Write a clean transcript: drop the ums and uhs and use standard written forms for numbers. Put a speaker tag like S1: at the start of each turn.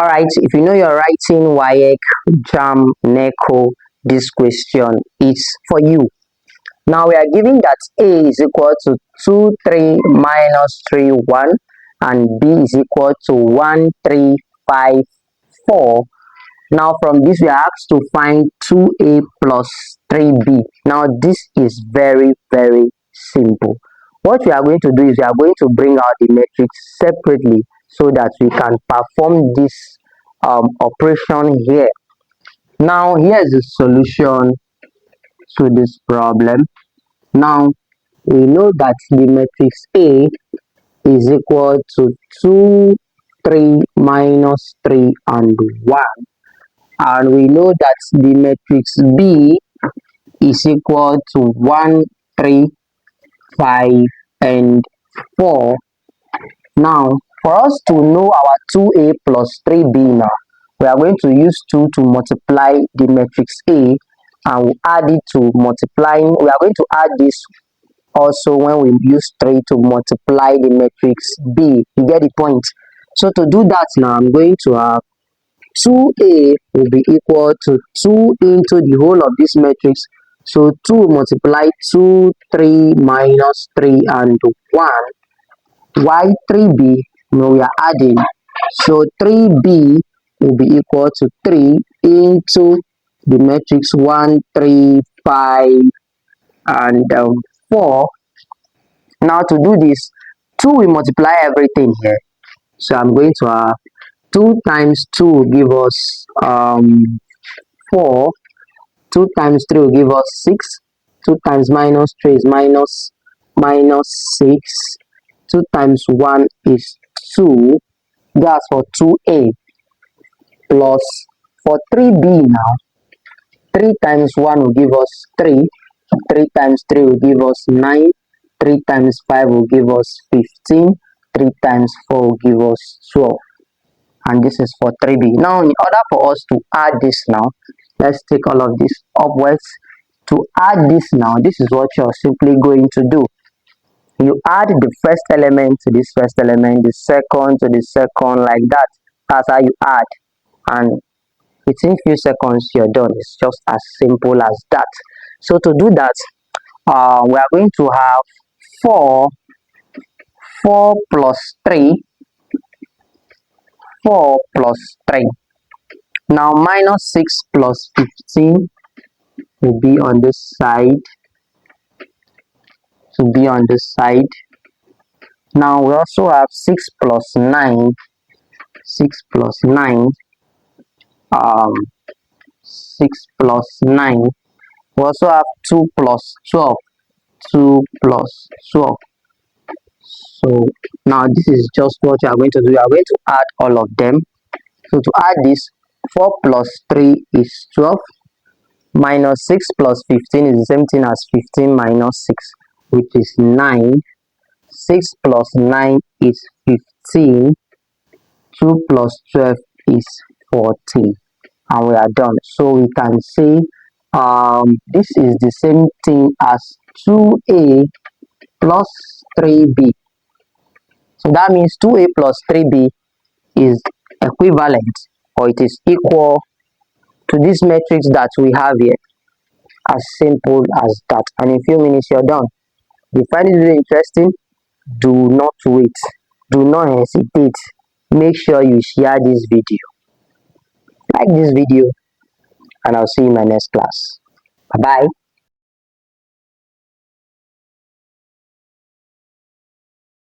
S1: Alright, if you know you're writing WAEC, JAMB, NECO, this question is for you. Now we are given that A is equal to 2, 3, minus 3, 1, and B is equal to 1, 3, 5, 4. Now from this we are asked to find 2A plus 3B. Now this is very simple. What we are going to do is we are going to bring out the matrix separately so that we can perform this operation here. Now here is the solution to this problem. Now we know that the matrix A is equal to 2, 3, minus 3, and 1. And we know that the matrix B is equal to 1, 3, 5, and 4. Now, for us to know our 2A plus 3B now, we are going to use 2 to multiply the matrix A, and we'll add it to multiplying. We are going to add this also when we use 3 to multiply the matrix B. You get the point? So to do that now, I'm going to have 2A will be equal to 2 into the whole of this matrix. So 2 multiply 2, 3, minus 3, and 1. Why 3B? No, we are adding. So 3B will be equal to 3 into the matrix 1, 3, 5, and 4. Now to do this, 2 will multiply everything here. So I'm going to have 2 times 2 will give us 4. 2 times 3 will give us 6. 2 times minus 3 is minus 6. 2 times 1 is 2. That's for 2A. Plus for 3B now, 3 times 1 will give us 3. 3 times 3 will give us 9. 3 times 5 will give us 15. 3 times 4 will give us 12. And this is for 3B. Now, in order for us to add this now, let's take all of this upwards. To add this now, this is what you're simply going to do. You add the first element to this first element, the second to the second, like that. That's how you add. And within few seconds, you're done. It's just as simple as that. So to do that, we are going to have 4 plus 3. 4 plus 3. Now minus 6 plus 15 will be on this side. To be on this side. Now we also have 6 plus 9. 6 plus 9. 6 plus 9. We also have 2 plus 12. 2 plus 12. So now this is just what you are going to do. You are going to add all of them. So to add this, 4 plus 3 is 12. Minus 6 plus 15 is the same thing as 15 minus 6, which is 9. 6 plus 9 is 15. 2 plus 12 is 14. And we are done. So we can say this is the same thing as 2A plus 3B. So that means 2A plus 3B is equivalent, or it is equal to this matrix that we have here. As simple as that. And in a few minutes you're done. If you find it really interesting, do not wait. Do not hesitate. Make sure you share this video. Like this video, and I'll see you in my next class. Bye-bye.